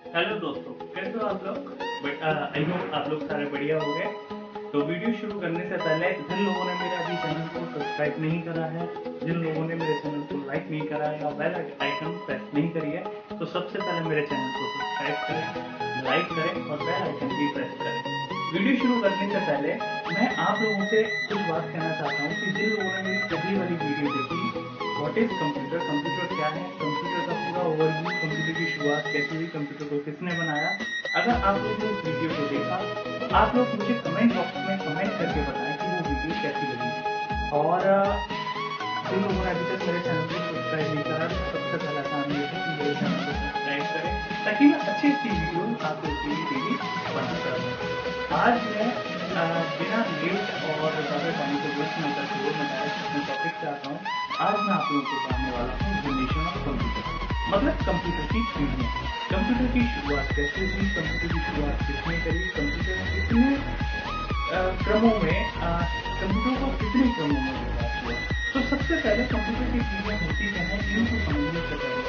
Hello दोस्तों, कैसे हो आप लोग? बट आई होप आप लोग सारे बढ़िया हो गए। तो वीडियो शुरू करने से पहले जिन लोगों ने मेरे अभी चैनल को सब्सक्राइब नहीं करा है, जिन लोगों ने मेरे चैनल को लाइक नहीं करा है या बेल आइकन प्रेस नहीं करी है, तो सबसे पहले मेरे चैनल को सब्सक्राइब करें, लाइक करें और बेल आइकन भी प्रेस करें। वीडियो शुरू करने से पहले मैं आप लोगों से कुछ बात कहना चाहता हूँ कि जिन लोगों ने मेरी पहली वाली वीडियो देखी, व्हाट इज कंप्यूटर, कंप्यूटर क्या है, कंप्यूटर का पूरा ओवरव्यू, कंप्यूटर की शुरुआत कैसे हुई, कंप्यूटर को किसने बनाया, अगर आप लोगों ने इस वीडियो को देखा तो आप लोग मुझे कमेंट बॉक्स में कमेंट करके बताएं कि वो वीडियो कैसी लगी। और जिन लोगों ने अभी तक मेरे चैनल को सब्सक्राइब नहीं करा तो सबसे पहला काम ये है कि मेरे चैनल को सब्सक्राइब करें ताकि मैं अच्छी अच्छी वीडियो आप लोग के लिए डेली बनाता रहूँ। आज मैं बिना लेट और ज़्यादा टाइम को वेस्ट न करते हुए मैं डायरेक्ट अपने टॉपिक पे आता हूँ। आज मैं आप लोगों को बताने वाला हूँ जनरेशन ऑफ कंप्यूटर, मतलब कंप्यूटर की पीढ़ियाँ। कंप्यूटर की शुरुआत कैसे हुई, कंप्यूटर की शुरुआत किसने करी, कंप्यूटर कितने क्रमों में कंप्यूटर को कितने क्रमों में विकास हुआ। तो सबसे पहले कंप्यूटर की पीढ़ियाँ होती क्या है, इनको समझने से पहले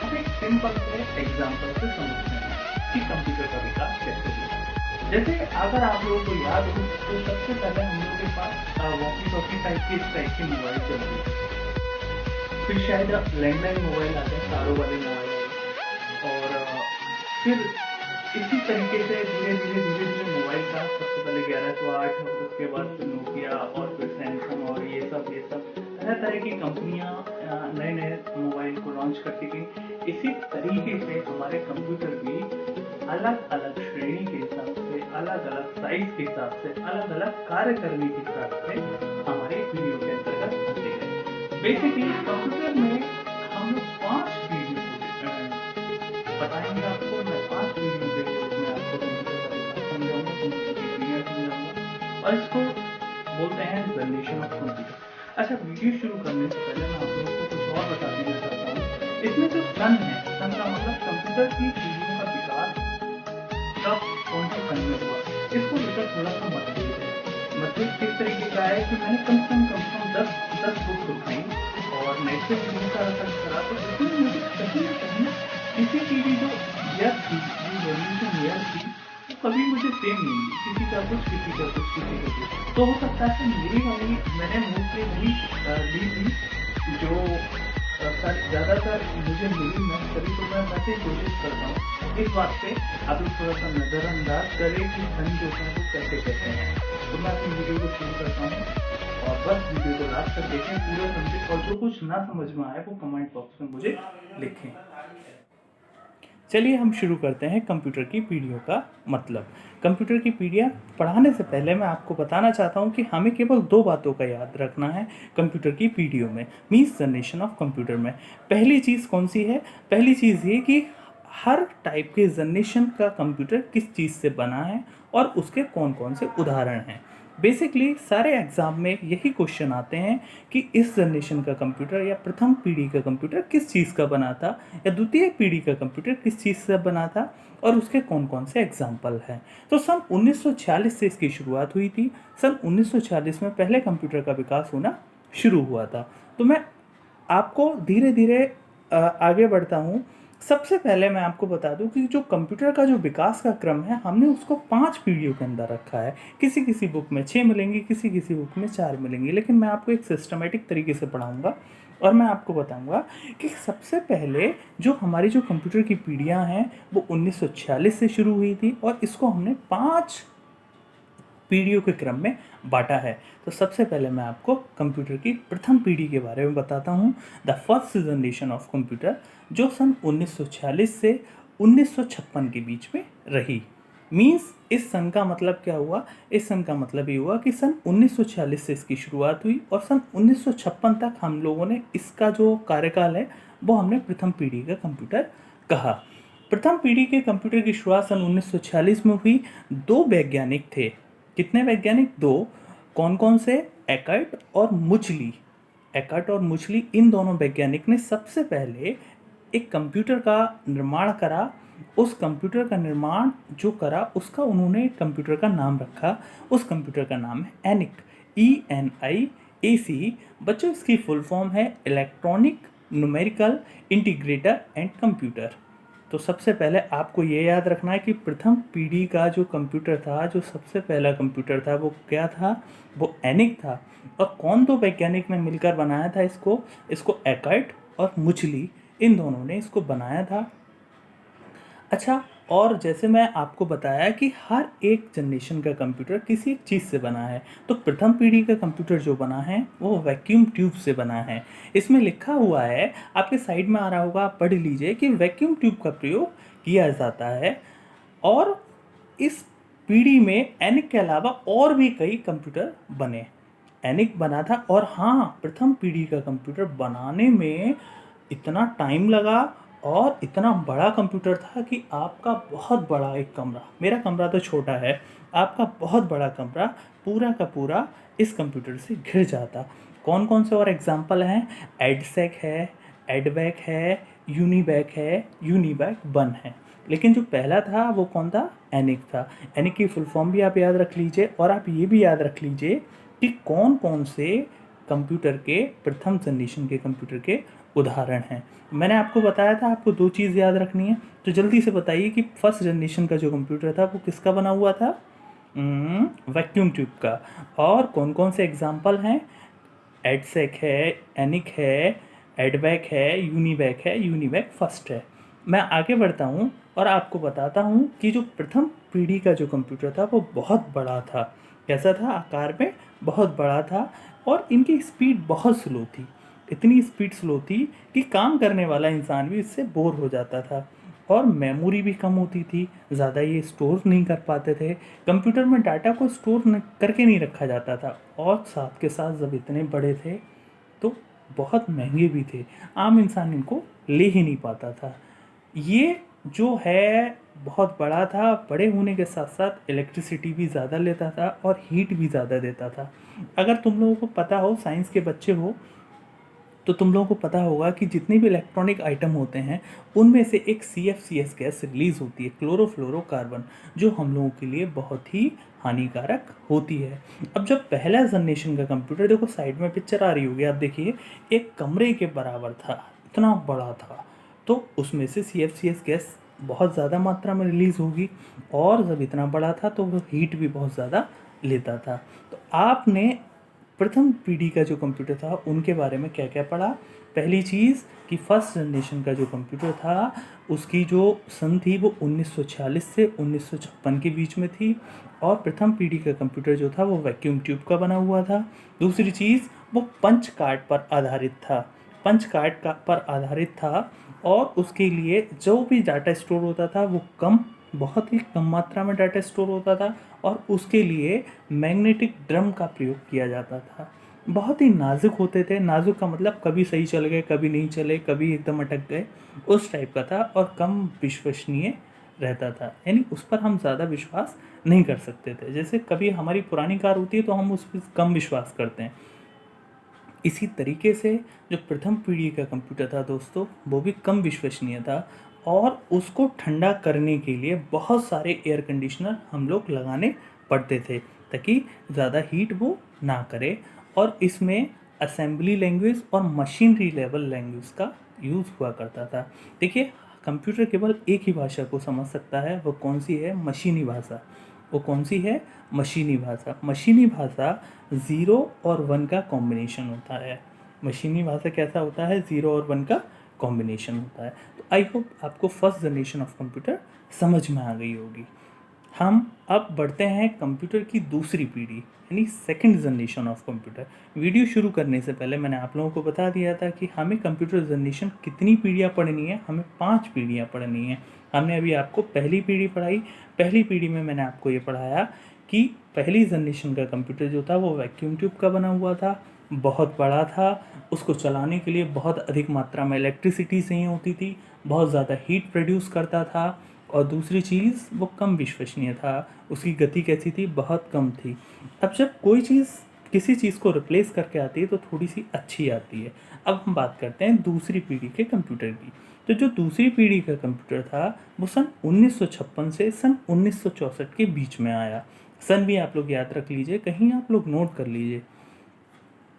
हम एक सिंपल से एग्जाम्पल से समझते हैं कि कंप्यूटर का विकास कैसे हुआ। जैसे अगर आप लोगों को याद हो तो सबसे पहले हम लोगों के पास वॉकी टॉकी टाइप के इस टाइप के मोबाइल चलते थे। फिर शायद लैंडलाइन मोबाइल आ गए, तारों वाले मोबाइल आ गए। और फिर इसी तरीके से धीरे धीरे मोबाइल का सबसे पहले 1108, उसके बाद फिर नोकिया और फिर सैमसंग और ये सब तरह तरह की कंपनियां नए नए मोबाइल को लॉन्च करती गई। इसी तरीके से हमारे कंप्यूटर भी अलग अलग श्रेणी के हिसाब से, अलग अलग साइज के हिसाब से, अलग अलग कार्य करने के हिसाब से हमारे वीडियो के अंतर्गत आते हैं। बेसिकली कंप्यूटर में हम लोग 5 वीडियो बताएंगे आपको। मैं 5 वीडियो के रूप में आपको कंप्यूटर का विकास समझाऊंगा, कंप्यूटर की पीढ़ियाँ समझाऊंगा और इसको बोलते हैं जनरेशन ऑफ कंप्यूटर। अच्छा, वीडियो शुरू करने से पहले मैं आप लोगों को कुछ और बता देना चाहता हूँ। इसमें जो सन है, सन का मतलब कंप्यूटर की पीढ़ियों का विकास कब कौन से सन में हुआ, इसको लेकर थोड़ा सा मतभेद है। मतभेद किस तरीके का है कि मैंने कम से कम 10 बुक्स उठाई और नेट से बहुत सारा सर्च करा, तो इसमें मुझे कहीं ना कहीं किसी की भी जो ईयर थी, जो रेवल्यूशन ईयर थी, वो कभी मुझे सेम नहीं मिली। किसी का कुछ, किसी का कुछ, किसी का कुछ। तो हो सकता है मेरी वाली मैंने मोस्टली वही ली थी जो सर ज़्यादातर मुझे मिली। मैं कभी तो मैं वैसे ही कोशिश करता हूँ। इस बात पे आप लोग थोड़ा सा नज़रअंदाज करें कि सन जो है वो कैसे कहते हैं। तो मैं अपनी वीडियो को शुरू करता हूँ और बस वीडियो को लास्ट तक देखें, पूरा समझें और जो कुछ ना समझ में आए वो कमेंट बॉक्स में मुझे लिखें। चलिए हम शुरू करते हैं कंप्यूटर की पीढ़ियों का मतलब। कंप्यूटर की पीढ़ियाँ पढ़ाने से पहले मैं आपको बताना चाहता हूँ कि हमें केवल 2 बातों का याद रखना है कंप्यूटर की पीढ़ियों में, मीन्स जनरेशन ऑफ कंप्यूटर में। पहली चीज़ कौन सी है? पहली चीज़ ये कि हर टाइप के जनरेशन का कंप्यूटर किस चीज़ से बना है और उसके कौन कौन से उदाहरण हैं। बेसिकली सारे एग्ज़ाम में यही क्वेश्चन आते हैं कि इस जनरेशन का कंप्यूटर या प्रथम पीढ़ी का कंप्यूटर किस चीज़ का बना था, या द्वितीय पीढ़ी का कंप्यूटर किस चीज़ से बना था और उसके कौन कौन से एग्जाम्पल हैं। तो सन 1946 से इसकी शुरुआत हुई थी। सन 1946 में पहले कंप्यूटर का विकास होना शुरू हुआ था। तो मैं आपको धीरे धीरे आगे बढ़ता हूँ। सबसे पहले मैं आपको बता दूं कि जो कंप्यूटर का जो विकास का क्रम है, हमने उसको 5 पीढ़ियों के अंदर रखा है। किसी किसी बुक में 6 मिलेंगी, किसी किसी बुक में 4 मिलेंगी, लेकिन मैं आपको एक सिस्टमेटिक तरीके से पढ़ाऊंगा और मैं आपको बताऊंगा कि सबसे पहले जो हमारी जो कंप्यूटर की पीढ़ियाँ हैं वो 1946 से शुरू हुई थी और इसको हमने 5 पीढ़ियों के क्रम में बांटा है। तो सबसे पहले मैं आपको कंप्यूटर की प्रथम पीढ़ी के बारे में बताता हूँ, the first generation of computer, जो सन 1946 से 1956 के बीच में रही। मीन्स इस सन का मतलब क्या हुआ? इस सन का मतलब ये हुआ कि सन 1946 से इसकी शुरुआत हुई और सन 1956 तक हम लोगों ने इसका जो कार्यकाल है वो हमने प्रथम पीढ़ी का कंप्यूटर कहा। प्रथम पीढ़ी के कंप्यूटर की शुरुआत सन 1946 में हुई। 2 वैज्ञानिक थे। कितने वैज्ञानिक? 2। कौन कौन से? एकर्ट और मुचली। एकर्ट और मुचली, इन दोनों वैज्ञानिक ने सबसे पहले एक कंप्यूटर का निर्माण करा। उस कंप्यूटर का निर्माण जो करा उसका उन्होंने कंप्यूटर का नाम रखा। उस कंप्यूटर का नाम है एनिक, ENIAC। बच्चों, इसकी फुल फॉर्म है electronic numerical integrator and computer. तो सबसे पहले आपको ये याद रखना है कि प्रथम पीढ़ी का जो कंप्यूटर था, जो सबसे पहला कंप्यूटर था, वो क्या था? वो एनिक था। और कौन दो वैज्ञानिक ने मिलकर बनाया था इसको? इसको एकार्ट और मुचली, इन दोनों ने इसको बनाया था। अच्छा, और जैसे मैं आपको बताया कि हर एक जनरेशन का कंप्यूटर किसी एक चीज़ से बना है, तो प्रथम पीढ़ी का कंप्यूटर जो बना है वो वैक्यूम ट्यूब से बना है। इसमें लिखा हुआ है, आपके साइड में आ रहा होगा, आप पढ़ लीजिए कि वैक्यूम ट्यूब का प्रयोग किया जाता है। और इस पीढ़ी में एनिक के अलावा और भी कई कंप्यूटर बने। एनिक बना था, और हाँ, प्रथम पीढ़ी का कंप्यूटर बनाने में इतना टाइम लगा और इतना बड़ा कंप्यूटर था कि आपका बहुत बड़ा एक कमरा, मेरा कमरा तो छोटा है, आपका बहुत बड़ा कमरा पूरा का पूरा इस कंप्यूटर से घिर जाता। कौन कौन से और एग्जाम्पल हैं? एडसेक है, एडवैक है, यूनिवैक है, यूनिवैक वन है। लेकिन जो पहला था वो कौन था? एनिक था। एनिक की फुल फॉर्म भी आप याद रख लीजिए, और आप ये भी याद रख लीजिए कि कौन कौन से कंप्यूटर के, प्रथम जनरेशन के कंप्यूटर के उदाहरण हैं। मैंने आपको बताया था आपको दो चीज़ याद रखनी है, तो जल्दी से बताइए कि फर्स्ट जनरेशन का जो कंप्यूटर था वो किसका बना हुआ था? वैक्यूम ट्यूब का। और कौन कौन से एग्जाम्पल हैं? एडसेक है, एनिक है, एडवैक है, यूनिवैक फर्स्ट है। मैं आगे बढ़ता हूँ और आपको बताता हूँ कि जो प्रथम पीढ़ी का जो कंप्यूटर था वो बहुत बड़ा था। कैसा था? आकार में बहुत बड़ा था, और इनकी स्पीड बहुत स्लो थी। इतनी स्पीड स्लो थी कि काम करने वाला इंसान भी इससे बोर हो जाता था। और मेमोरी भी कम होती थी, ज़्यादा ये स्टोर नहीं कर पाते थे। कंप्यूटर में डाटा को स्टोर करके नहीं रखा जाता था, और साथ के साथ जब इतने बड़े थे तो बहुत महंगे भी थे, आम इंसान इनको ले ही नहीं पाता था। ये जो है बहुत बड़ा था, बड़े होने के साथ साथ इलेक्ट्रिसिटी भी ज़्यादा लेता था और हीट भी ज़्यादा देता था। अगर तुम लोगों को पता हो, साइंस के बच्चे हो, तो तुम लोगों को पता होगा कि जितने भी इलेक्ट्रॉनिक आइटम होते हैं उनमें से एक CFCS गैस रिलीज होती है, क्लोरोफ्लोरोकार्बन, जो हम लोगों के लिए बहुत ही हानिकारक होती है। अब जब पहला जनरेशन का कंप्यूटर, देखो साइड में पिक्चर आ रही होगी, आप देखिए, एक कमरे के बराबर था, इतना बड़ा था, तो उसमें से CFCS गैस बहुत ज़्यादा मात्रा में रिलीज़ होगी, और जब इतना बड़ा था तो वो हीट भी बहुत ज़्यादा लेता था। तो आपने प्रथम पीढ़ी का जो कंप्यूटर था उनके बारे में क्या क्या पढ़ा? पहली चीज़ कि फर्स्ट जनरेशन का जो कंप्यूटर था उसकी जो सन थी वो 1946 से 1956 के बीच में थी, और प्रथम पीढ़ी का कंप्यूटर जो था वो वैक्यूम ट्यूब का बना हुआ था। दूसरी चीज़, वो पंच कार्ड पर आधारित था, पंच कार्ड का पर आधारित था, और उसके लिए जो भी डाटा स्टोर होता था वो बहुत ही कम मात्रा में डाटा स्टोर होता था, और उसके लिए मैग्नेटिक ड्रम का प्रयोग किया जाता था। बहुत ही नाजुक होते थे, नाजुक का मतलब कभी सही चल गए, कभी नहीं चले, कभी एकदम अटक गए, उस टाइप का था, और कम विश्वसनीय रहता था, यानी उस पर हम ज़्यादा विश्वास नहीं कर सकते थे। जैसे कभी हमारी पुरानी कार होती है तो हम उस पर कम विश्वास करते हैं, इसी तरीके से जो प्रथम पीढ़ी का कंप्यूटर था दोस्तों, वो भी कम विश्वसनीय था, और उसको ठंडा करने के लिए बहुत सारे एयर कंडीशनर हम लोग लगाने पड़ते थे ताकि ज़्यादा हीट वो ना करे। और इसमें असेंबली लैंग्वेज और मशीनरी लेवल लैंग्वेज का यूज़ हुआ करता था। देखिए, कंप्यूटर केवल एक ही भाषा को समझ सकता है, वो कौन सी है? मशीनी भाषा। वो कौन सी है? मशीनी भाषा। मशीनी भाषा 0 और 1 का कॉम्बिनेशन होता है। मशीनी भाषा कैसा होता है? 0 और 1 का कॉम्बिनेशन होता है। तो आई होप आपको फर्स्ट जनरेशन ऑफ कंप्यूटर समझ में आ गई होगी। हम अब बढ़ते हैं कंप्यूटर की दूसरी पीढ़ी, यानी second generation of computer. Video शुरू करने से पहले मैंने आप लोगों को बता दिया था कि हमें कंप्यूटर जनरेशन कितनी पीढ़ियाँ पढ़नी है, हमें 5 पीढ़ियाँ पढ़नी है। हमने अभी आपको पहली पीढ़ी पढ़ाई। पहली पीढ़ी में मैंने आपको ये पढ़ाया कि पहली जनरेशन का कंप्यूटर जो था वो वैक्यूम ट्यूब का बना हुआ था, बहुत बड़ा था, उसको चलाने के लिए बहुत अधिक मात्रा में इलेक्ट्रिसिटी चाहिए होती थी, बहुत ज़्यादा हीट प्रोड्यूस करता था, और दूसरी चीज़ वो कम विश्वसनीय था, उसकी गति कैसी थी? बहुत कम थी। अब जब कोई चीज़ किसी चीज़ को रिप्लेस करके आती है तो थोड़ी सी अच्छी आती है। अब हम बात करते हैं दूसरी पीढ़ी के कंप्यूटर की। तो जो दूसरी पीढ़ी का कंप्यूटर था वो सन 1956 से सन 1964 के बीच में आया। सन भी आप लोग याद रख लीजिए, कहीं आप लोग नोट कर लीजिए।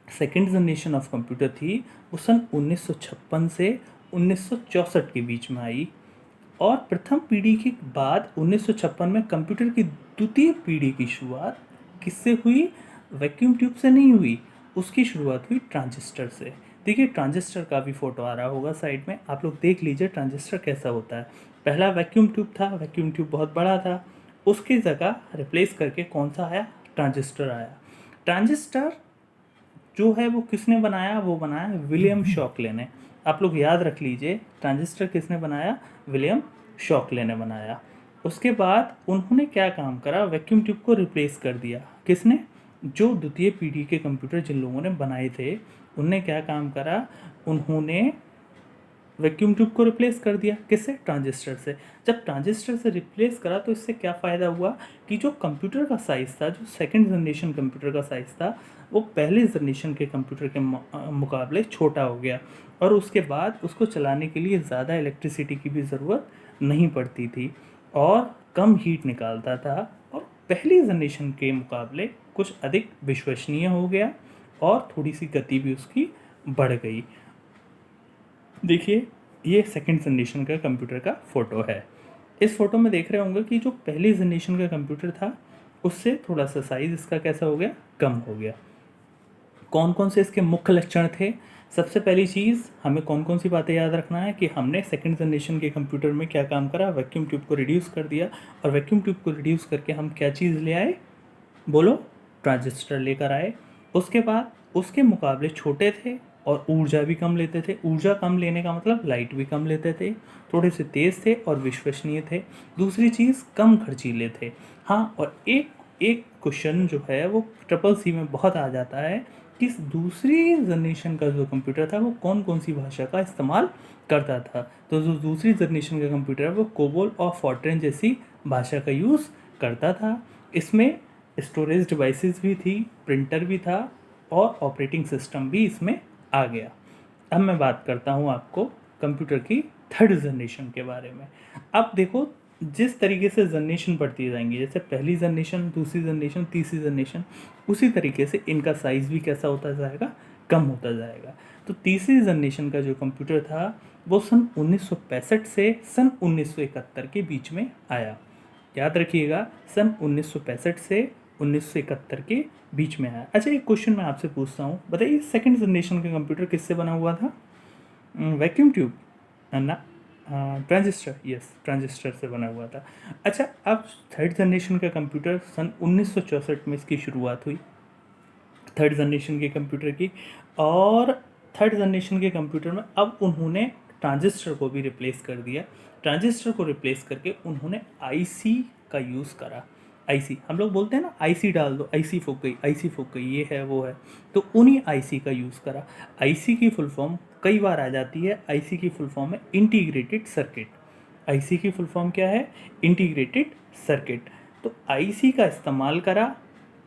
सेकेंड जनरेशन ऑफ कंप्यूटर थी वो सन 1956 से 1964 के बीच में आई। और प्रथम पीढ़ी के बाद 1956 में कंप्यूटर की द्वितीय पीढ़ी की शुरुआत किससे हुई? वैक्यूम ट्यूब से नहीं हुई, उसकी शुरुआत हुई ट्रांजिस्टर से। देखिए ट्रांजिस्टर का भी फोटो आ रहा होगा साइड में, आप लोग देख लीजिए ट्रांजिस्टर कैसा होता है। पहला वैक्यूम ट्यूब था, वैक्यूम ट्यूब बहुत बड़ा था, उसकी जगह रिप्लेस करके कौन सा आया? ट्रांजिस्टर आया। ट्रांजिस्टर जो है वो किसने बनाया? वो बनाया विलियम शॉकले ने। आप लोग याद रख लीजिए, ट्रांजिस्टर किसने बनाया? विलियम शॉकले ने बनाया। उसके बाद उन्होंने क्या काम करा? वैक्यूम ट्यूब को रिप्लेस कर दिया। किसने? जो द्वितीय पीढ़ी के कंप्यूटर जिन लोगों ने बनाए थे, उनने क्या काम करा? उन्होंने वैक्यूम ट्यूब को रिप्लेस कर दिया। किससे? ट्रांजिस्टर से। जब ट्रांजिस्टर से रिप्लेस करा तो इससे क्या फ़ायदा हुआ कि जो कंप्यूटर का साइज़ था, जो सेकंड जनरेशन कंप्यूटर का साइज़ था, वो पहले जनरेशन के कंप्यूटर के मुकाबले छोटा हो गया, और उसके बाद उसको चलाने के लिए ज़्यादा इलेक्ट्रिसिटी की भी ज़रूरत नहीं पड़ती थी और कम हीट निकालता था, और पहली जनरेशन के मुकाबले कुछ अधिक विश्वसनीय हो गया और थोड़ी सी गति भी उसकी बढ़ गई। देखिए ये सेकंड जनरेशन का कंप्यूटर का फ़ोटो है। इस फोटो में देख रहे होंगे कि जो पहली जनरेशन का कंप्यूटर था उससे थोड़ा सा साइज़ इसका कैसा हो गया? कम हो गया। कौन कौन से इसके मुख्य लक्षण थे? सबसे पहली चीज़, हमें कौन कौन सी बातें याद रखना है कि हमने सेकंड जनरेशन के कंप्यूटर में क्या काम करा? वैक्यूम ट्यूब को रिड्यूस कर दिया, और वैक्यूम ट्यूब को रिड्यूस करके हम क्या चीज़ ले आए? बोलो, ट्रांजिस्टर लेकर आए। उसके बाद उसके मुकाबले छोटे थे और ऊर्जा भी कम लेते थे। ऊर्जा कम लेने का मतलब लाइट भी कम लेते थे, थोड़े से तेज़ थे और विश्वसनीय थे। दूसरी चीज़, कम खर्चीले थे। हाँ, और एक एक क्वेश्चन जो है वो ट्रिपल सी में बहुत आ जाता है कि दूसरी जनरेशन का जो कंप्यूटर था वो कौन कौन सी भाषा का इस्तेमाल करता था। तो जो दूसरी जनरेशन का कंप्यूटर है वो कोबोल और फॉर्ट्रेन जैसी भाषा का यूज़ करता था। इसमें स्टोरेज डिवाइसेस भी थी, प्रिंटर भी था, और ऑपरेटिंग सिस्टम भी इसमें आ गया। अब मैं बात करता हूँ आपको कंप्यूटर की थर्ड जनरेशन के बारे में। अब देखो, जिस तरीके से जनरेशन बढ़ती जाएंगी, जैसे पहली जनरेशन, दूसरी जनरेशन, तीसरी जनरेशन, उसी तरीके से इनका साइज़ भी कैसा होता जाएगा? कम होता जाएगा। तो तीसरी जनरेशन का जो कंप्यूटर था वो सन 1965 से सन 1971 के बीच में आया। याद रखिएगा, सन 1965 से 1971 के बीच में आया। अच्छा, एक क्वेश्चन मैं आपसे पूछता हूँ, बताइए सेकंड जनरेशन का कंप्यूटर किससे बना हुआ था? वैक्यूम ट्यूब ना, ट्रांजिस्टर। यस, ट्रांजिस्टर से बना हुआ था। अच्छा, अब थर्ड जनरेशन का कंप्यूटर सन 1964 में इसकी शुरुआत हुई, थर्ड जनरेशन के कंप्यूटर की। और थर्ड जनरेशन के कंप्यूटर में अब उन्होंने ट्रांजिस्टर को भी रिप्लेस कर दिया। ट्रांजिस्टर को रिप्लेस करके उन्होंने आईसी का यूज़ करा। आईसी, हम लोग बोलते हैं ना, आईसी डाल दो, आईसी फूक गई, आईसी फूक गई, ये है वो है, तो उन्हीं आईसी का यूज़ करा। आईसी की फुल फॉर्म कई बार आ जाती है। आईसी की फुल फॉर्म है इंटीग्रेटेड सर्किट। आईसी की फुल फॉर्म क्या है? Integrated circuit. तो आईसी का इस्तेमाल करा,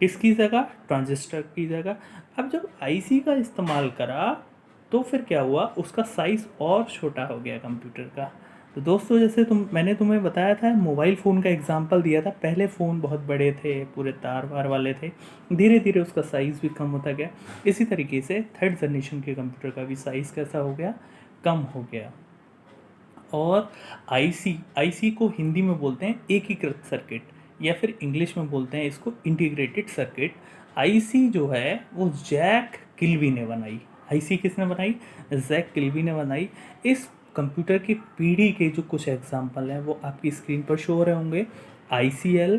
किसकी जगह? ट्रांजिस्टर की जगह। अब जब आईसी का इस्तेमाल करा तो फिर क्या हुआ? उसका साइज़ और छोटा हो गया कंप्यूटर का। तो दोस्तों, जैसे मैंने तुम्हें बताया था, मोबाइल फ़ोन का एग्जांपल दिया था, पहले फ़ोन बहुत बड़े थे, पूरे तार वार वाले थे, धीरे धीरे उसका साइज़ भी कम होता गया। इसी तरीके से थर्ड जनरेशन के कंप्यूटर का भी साइज़ कैसा हो गया? कम हो गया। और आईसी को हिंदी में बोलते हैं एकीकृत सर्किट, या फिर इंग्लिश में बोलते हैं इसको इंटीग्रेटेड सर्किट। आईसी जो है वो जैक किल्बी ने बनाई। आईसी किसने बनाई? जैक किल्बी ने बनाई। इस कंप्यूटर की पीढ़ी के जो कुछ एग्जांपल हैं वो आपकी स्क्रीन पर शो हो रहे होंगे। ICL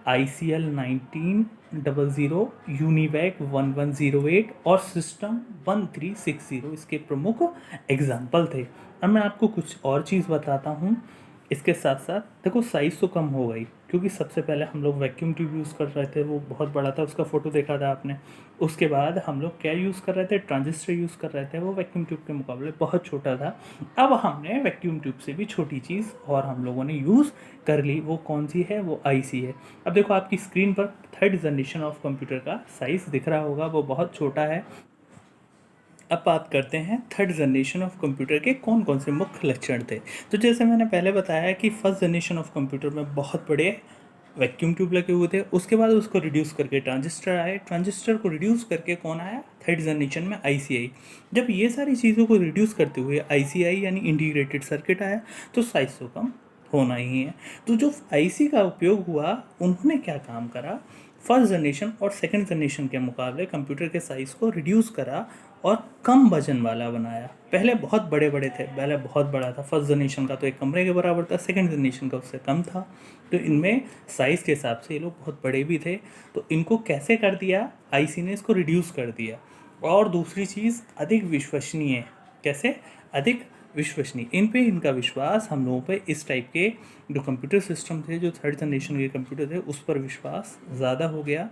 1900, यूनिवैक 1108 और सिस्टम 1360 इसके प्रमुख एग्जाम्पल थे। अब मैं आपको कुछ और चीज़ बताता हूँ। इसके साथ साथ देखो, साइज़ तो कम हो गई क्योंकि सबसे पहले हम लोग वैक्यूम ट्यूब यूज़ कर रहे थे, वो बहुत बड़ा था, उसका फ़ोटो देखा था आपने। उसके बाद हम लोग क्या यूज़ कर रहे थे? ट्रांजिस्टर यूज़ कर रहे थे, वो वैक्यूम ट्यूब के मुकाबले बहुत छोटा था। अब हमने वैक्यूम ट्यूब से भी छोटी चीज़ और हम लोगों ने यूज़ कर ली, वो कौन सी है? वो आईसी है। अब देखो आपकी स्क्रीन पर थर्ड जनरेशन ऑफ कंप्यूटर का साइज़ दिख रहा होगा, वो बहुत छोटा है। अब बात करते हैं थर्ड जनरेशन ऑफ कंप्यूटर के कौन कौन से मुख्य लक्षण थे। तो जैसे मैंने पहले बताया कि फर्स्ट जनरेशन ऑफ कंप्यूटर में बहुत बड़े वैक्यूम ट्यूब लगे हुए थे, उसके बाद उसको रिड्यूस करके ट्रांजिस्टर आए, ट्रांजिस्टर को रिड्यूस करके कौन आया? थर्ड जनरेशन में आईसी आई। जब ये सारी चीज़ों को रिड्यूस करते हुए आईसी आई यानी इंटीग्रेटेड सर्किट आया तो साइज़ तो कम होना ही है। तो जो आईसी का उपयोग हुआ, उन्होंने क्या काम करा, फर्स्ट जनरेशन और सेकंड जनरेशन के मुकाबले कंप्यूटर के साइज़ को रिड्यूस करा और कम वजन वाला बनाया। पहले बहुत बड़े बड़े थे, पहले बहुत बड़ा था, फर्स्ट जनरेशन का तो एक कमरे के बराबर था, सेकंड जनरेशन का उससे कम था। तो इनमें साइज़ के हिसाब से ये लोग बहुत बड़े भी थे। तो इनको कैसे कर दिया, आईसी ने इसको रिड्यूस कर दिया। और दूसरी चीज़, अधिक विश्वसनीय। कैसे? अधिक विश्वसनीय। इन पे इनका विश्वास, हम लोगों पे इस टाइप के जो कंप्यूटर सिस्टम थे, जो थर्ड जनरेशन के कंप्यूटर थे, उस पर विश्वास ज़्यादा हो गया।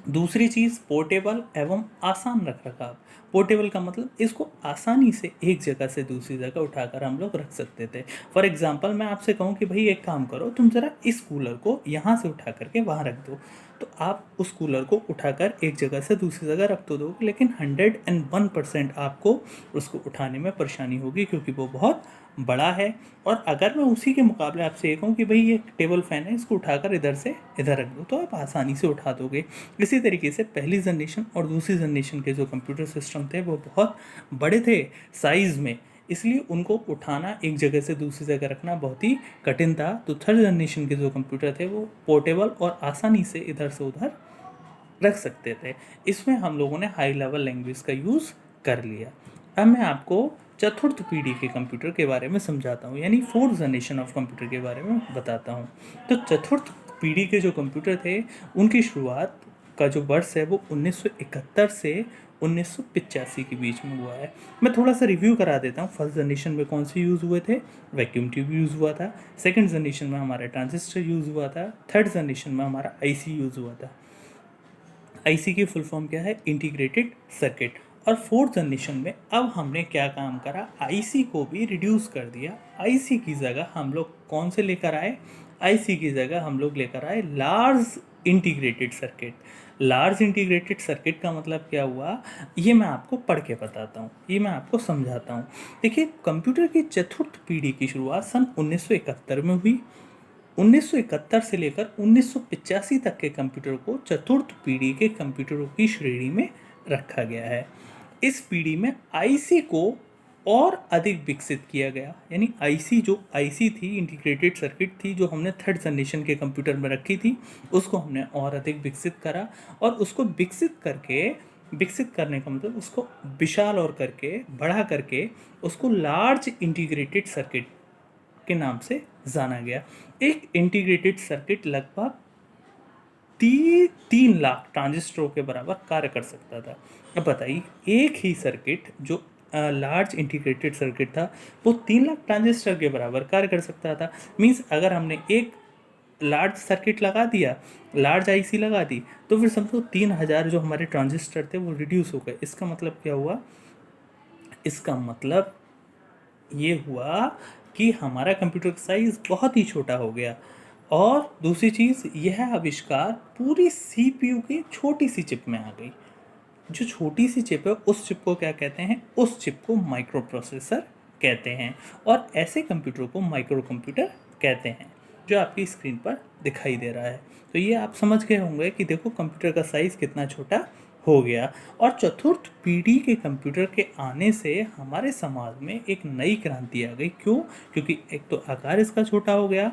दूसरी चीज़, पोर्टेबल एवं आसान रखरखाव। पोर्टेबल का मतलब इसको आसानी से एक जगह से दूसरी जगह उठाकर हम लोग रख सकते थे। फॉर एग्जांपल, मैं आपसे कहूँ कि भाई एक काम करो, तुम ज़रा इस कूलर को यहाँ से उठा करके वहाँ रख दो, तो आप उस कूलर को उठाकर एक जगह से दूसरी जगह रख तो दोगे, लेकिन 101% आपको उसको उठाने में परेशानी होगी, क्योंकि वो बहुत बड़ा है। और अगर मैं उसी के मुकाबले आपसे ये कहूँ कि भाई ये टेबल फैन है, इसको उठाकर इधर से इधर रख दो, तो आप आसानी से उठा दोगे। इसी तरीके से पहली जनरेशन और दूसरी जनरेशन के जो कंप्यूटर सिस्टम थे वो बहुत बड़े थे साइज़ में, इसलिए उनको उठाना, एक जगह से दूसरी जगह रखना बहुत ही कठिन था। तो थर्ड जनरेशन के जो कंप्यूटर थे वो पोर्टेबल और आसानी से इधर से उधर रख सकते थे। इसमें हम लोगों ने हाई लेवल लैंग्वेज का यूज़ कर लिया। अब मैं आपको चतुर्थ पीढ़ी के कंप्यूटर के बारे में समझाता हूँ, यानी फोर्थ जनरेशन ऑफ कंप्यूटर के बारे में बताता हूँ। तो चतुर्थ पीढ़ी के जो कंप्यूटर थे, उनकी शुरुआत का जो वर्ष है वो 1971 से 1985 के बीच में हुआ है। मैं थोड़ा सा रिव्यू करा देता हूँ। फर्स्ट जनरेशन में कौन से यूज़ हुए थे? वैक्यूम ट्यूब यूज़ हुआ था। सेकंड जनरेशन में हमारा ट्रांजिस्टर यूज़ हुआ था। थर्ड जनरेशन में हमारा आईसी यूज़ हुआ था। आईसी की फुल फॉर्म क्या है? Integrated circuit. और फोर्थ जनरेशन में अब हमने क्या काम करा, आईसी को भी रिड्यूस कर दिया। आईसी की जगह हम लोग कौन से लेकर आए? आईसी की जगह हम लोग लेकर आए large integrated circuit. Large integrated circuit का मतलब क्या हुआ, ये मैं आपको पढ़ के बताता हूँ, ये मैं आपको समझाता हूँ। देखिए, कंप्यूटर की चतुर्थ पीढ़ी की शुरुआत सन 1971 में हुई। 1971 से लेकर 1985 तक के कंप्यूटर को चतुर्थ पीढ़ी के कंप्यूटरों की श्रेणी में रखा गया है। इस पीढ़ी में आईसी को और अधिक विकसित किया गया, यानी आईसी जो आईसी थी, इंटीग्रेटेड सर्किट थी, जो हमने थर्ड जनरेशन के कंप्यूटर में रखी थी, उसको हमने और अधिक विकसित करा। और उसको विकसित करने का मतलब उसको विशाल और करके, बढ़ा करके, उसको लार्ज इंटीग्रेटेड सर्किट के नाम से जाना गया। एक इंटीग्रेटेड सर्किट लगभग 3 लाख ट्रांजिस्टरों के बराबर कार्य कर सकता था। अब बताइए, एक ही सर्किट जो लार्ज इंटीग्रेटेड सर्किट था, वो 3 लाख ट्रांजिस्टर के बराबर कार्य कर सकता था। मीन्स अगर हमने एक लार्ज सर्किट लगा दिया, लार्ज आईसी लगा दी, तो फिर समझो 3000 जो हमारे ट्रांजिस्टर थे वो रिड्यूस हो गए। इसका मतलब क्या हुआ? इसका मतलब ये हुआ कि हमारा कंप्यूटर का साइज़ बहुत ही छोटा हो गया। और दूसरी चीज़, यह आविष्कार पूरी सीपीयू की छोटी सी चिप में आ गई। जो छोटी सी चिप है, उस चिप को क्या कहते हैं? उस चिप को माइक्रो प्रोसेसर कहते हैं। और ऐसे कंप्यूटर को माइक्रो कंप्यूटर कहते हैं, जो आपकी स्क्रीन पर दिखाई दे रहा है। तो ये आप समझ गए होंगे कि देखो कंप्यूटर का साइज़ कितना छोटा हो गया। और चतुर्थ पीढ़ी के कंप्यूटर के आने से हमारे समाज में एक नई क्रांति आ गई। क्यों? क्योंकि एक तो आकार इसका छोटा हो गया,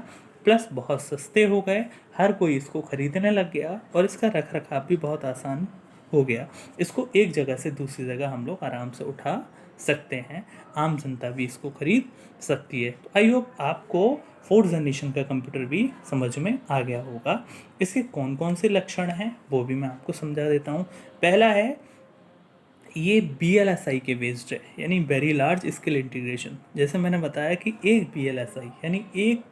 प्लस बहुत सस्ते हो गए, हर कोई इसको खरीदने लग गया, और इसका रख रखाव भी बहुत आसान हो गया। इसको एक जगह से दूसरी जगह हम लोग आराम से उठा सकते हैं, आम जनता भी इसको खरीद सकती है। तो आई होप आपको फोर्थ जनरेशन का कंप्यूटर भी समझ में आ गया होगा। इसके कौन कौन से लक्षण हैं वो भी मैं आपको समझा देता हूँ। पहला है, ये BLSI के बेस्ड है, यानी वेरी लार्ज स्केल इंटीग्रेशन। जैसे मैंने बताया कि एक BLSI यानी एक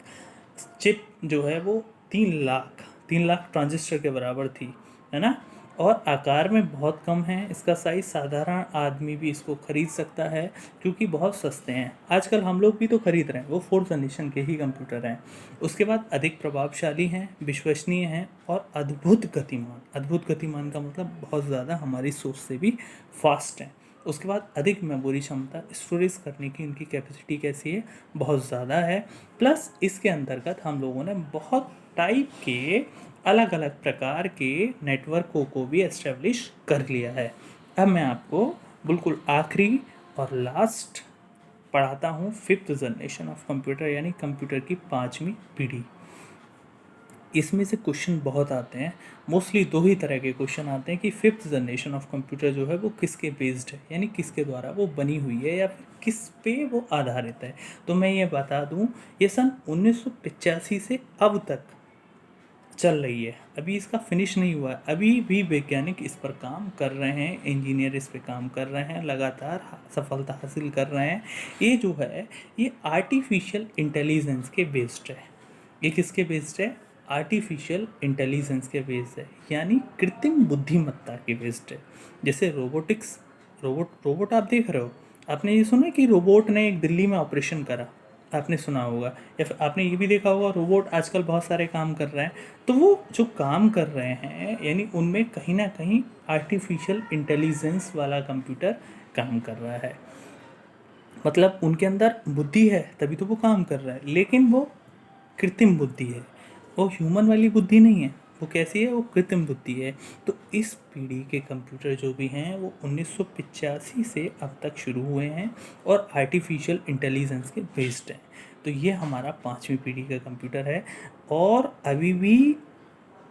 चिप जो है वो 3 लाख ट्रांजिस्टर के बराबर थी, है ना। और आकार में बहुत कम है इसका साइज़, साधारण आदमी भी इसको खरीद सकता है क्योंकि बहुत सस्ते हैं। आजकल हम लोग भी तो खरीद रहे हैं, वो फोर्थ जनरेशन के ही कंप्यूटर हैं। उसके बाद अधिक प्रभावशाली हैं, विश्वसनीय हैं और अद्भुत गतिमान। अद्भुत गतिमान का मतलब बहुत ज़्यादा हमारी सोच से भी फास्ट हैं। उसके बाद अधिक मेमोरी क्षमता, स्टोरेज करने की इनकी कैपेसिटी कैसी है? बहुत ज़्यादा है। प्लस इसके अंतर्गत हम लोगों ने बहुत टाइप के अलग अलग प्रकार के नेटवर्कों को भी एस्टेब्लिश कर लिया है। अब मैं आपको बिल्कुल आखिरी और लास्ट पढ़ाता हूँ 5th जनरेशन ऑफ कंप्यूटर यानी कंप्यूटर की 5वीं पीढ़ी। इसमें से क्वेश्चन बहुत आते हैं, मोस्टली 2 ही तरह के क्वेश्चन आते हैं कि 5th जनरेशन ऑफ कंप्यूटर जो है वो किसके बेस्ड है, यानी किसके द्वारा वो बनी हुई है या फिर किस पे वो आधारित है। तो मैं ये बता दूं, ये सन 1985 से अब तक चल रही है, अभी इसका फिनिश नहीं हुआ है। अभी भी वैज्ञानिक इस पर काम कर रहे हैं, इंजीनियर इस पे काम कर रहे हैं, लगातार सफलता हासिल कर रहे हैं। ये जो है ये आर्टिफिशियल इंटेलिजेंस के बेस्ड है। ये किसके बेस्ड है? आर्टिफिशियल इंटेलिजेंस के बेस्ड है, यानी कृत्रिम बुद्धिमत्ता के बेस्ड है। जैसे रोबोटिक्स, रोबोट आप देख रहे हो, आपने ये सुना कि रोबोट ने एक दिल्ली में ऑपरेशन करा, आपने सुना होगा, या फिर आपने ये भी देखा होगा रोबोट आजकल बहुत सारे काम कर रहे हैं। तो वो जो काम कर रहे हैं यानी उनमें कहीं ना कहीं आर्टिफिशियल इंटेलिजेंस वाला कंप्यूटर काम कर रहा है। मतलब उनके अंदर बुद्धि है तभी तो वो काम कर रहा है, लेकिन वो कृत्रिम बुद्धि है, वो ह्यूमन वाली बुद्धि नहीं है। वो कैसी है? वो कृत्रिम बुद्धि है। तो इस पीढ़ी के कंप्यूटर जो भी हैं वो 1985 से अब तक शुरू हुए हैं और आर्टिफिशियल इंटेलिजेंस के बेस्ड हैं। तो ये हमारा 5वीं पीढ़ी का कंप्यूटर है और अभी भी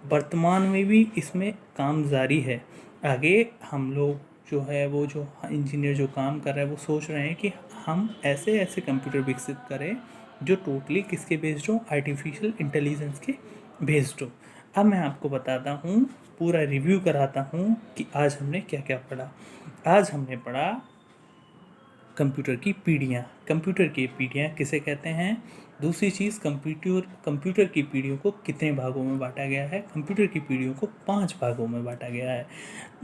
वर्तमान में भी इसमें काम जारी है। आगे हम लोग जो है वो जो इंजीनियर जो काम कर रहे हैं वो सोच रहे हैं कि हम ऐसे ऐसे कंप्यूटर विकसित करें जो टोटली किसके बेस्ड हो? आर्टिफिशियल इंटेलिजेंस के बेस्ड हो। अब मैं आपको बताता हूँ, पूरा रिव्यू कराता हूँ कि आज हमने क्या क्या पढ़ा। आज हमने पढ़ा कंप्यूटर की पीढ़ियाँ। कंप्यूटर की पीढ़ियाँ किसे कहते हैं? दूसरी चीज़, कंप्यूटर की पीढ़ियों को कितने भागों में बांटा गया है? कंप्यूटर की पीढ़ियों को 5 भागों में बांटा गया है।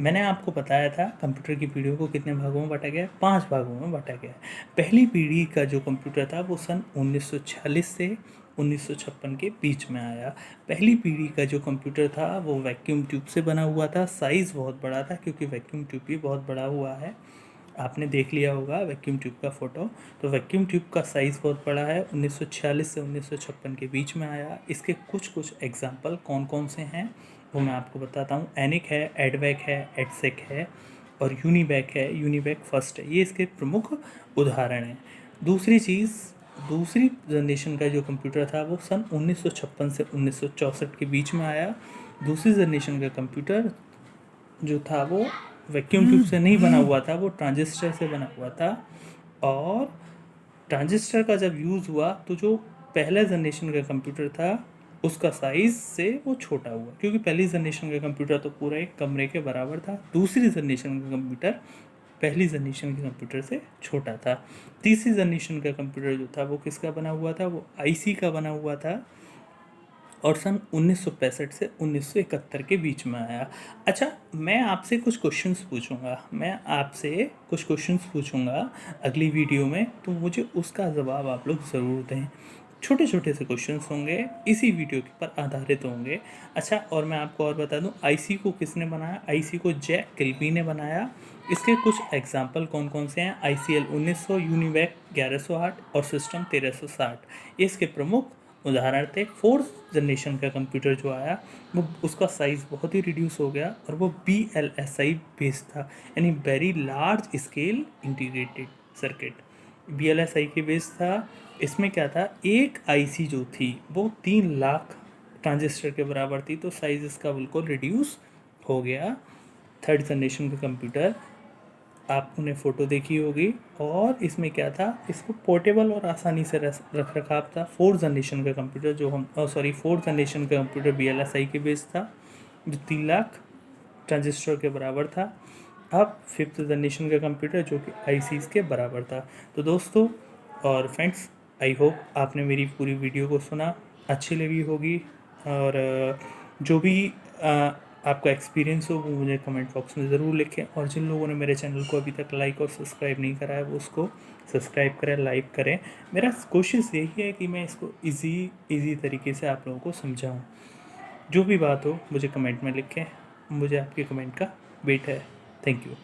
मैंने आपको बताया था कंप्यूटर की पीढ़ियों को कितने भागों में बांटा गया है? 5 भागों में बांटा गया है। पहली पीढ़ी का जो कंप्यूटर था वो सन 1946 से 1956 के बीच में आया। पहली पीढ़ी का जो कंप्यूटर था वो वैक्यूम ट्यूब से बना हुआ था। साइज़ बहुत बड़ा था क्योंकि वैक्यूम ट्यूब भी बहुत बड़ा हुआ है, आपने देख लिया होगा वैक्यूम ट्यूब का फ़ोटो। तो वैक्यूम ट्यूब का साइज़ बहुत बड़ा है, 1946 से 1956 के बीच में आया। इसके कुछ एग्जाम्पल कौन कौन से हैं वो मैं आपको बताता हूँ। एनिक है, एडवैक है, एडसेक है और यूनिवैक है। यूनिवैक फर्स्ट है, ये इसके प्रमुख उदाहरण हैं। दूसरी चीज़, दूसरी जनरेशन का जो कंप्यूटर था वो सन 1956 से 1964 के बीच में आया। दूसरी जनरेशन का कंप्यूटर जो था वो वैक्यूम ट्यूब से नहीं बना हुआ था, वो ट्रांजिस्टर से बना हुआ था। और ट्रांजिस्टर का जब यूज़ हुआ तो जो पहला जनरेशन का कंप्यूटर था उसका साइज़ से वो छोटा हुआ, क्योंकि पहली जनरेशन का कंप्यूटर तो पूरा एक कमरे के बराबर था। दूसरी जनरेशन का कंप्यूटर पहली जनरेशन के कंप्यूटर से छोटा था। तीसरी जनरेशन का कंप्यूटर जो था वो किसका बना हुआ था? वो आईसी का बना हुआ था और सन 1965 से 1971 के बीच में आया। अच्छा, मैं आपसे कुछ क्वेश्चंस पूछूंगा अगली वीडियो में, तो मुझे उसका जवाब आप लोग ज़रूर दें। छोटे छोटे से क्वेश्चंस होंगे, इसी वीडियो के पर आधारित होंगे। अच्छा, और मैं आपको और बता दूं, आईसी को किसने बनाया? आईसी को जैक किल्बी ने बनाया। इसके कुछ एग्जाम्पल कौन कौन से हैं? ICL 1900, यूनिवैक 1108 और सिस्टम 1360, ये इसके प्रमुख उदाहरण थे। 4th जनरेशन का कंप्यूटर जो आया वो उसका साइज़ बहुत ही रिड्यूस हो गया और वो BLSI बेस्ड था, यानी very large scale integrated circuit. BLSI के बेस था। इसमें क्या था, एक आईसी जो थी वो 3 लाख ट्रांजिस्टर के बराबर थी, तो साइज़ इसका बिल्कुल रिड्यूस हो गया। 3rd जनरेशन का कंप्यूटर आपने फ़ोटो देखी होगी, और इसमें क्या था, इसको पोर्टेबल और आसानी से रख रखाव था। 4th जनरेशन का कंप्यूटर जो हम 4th जनरेशन का कंप्यूटर BLSI के बेस था, जो 3 लाख ट्रांजिस्टर के बराबर था। अब 5th जनरेशन का कंप्यूटर जो कि ICs के बराबर था। तो दोस्तों और फ्रेंड्स, आई होप आपने मेरी पूरी वीडियो को सुना, अच्छी लगी होगी। और जो भी आपका एक्सपीरियंस हो वो मुझे कमेंट बॉक्स में ज़रूर लिखें। और जिन लोगों ने मेरे चैनल को अभी तक लाइक और सब्सक्राइब नहीं करा है वो उसको सब्सक्राइब करें, लाइक करें। मेरा कोशिश यही है कि मैं इसको इजी तरीके से आप लोगों को समझाऊँ। जो भी बात हो मुझे कमेंट में लिखें, मुझे आपके कमेंट का वेट है। Thank you.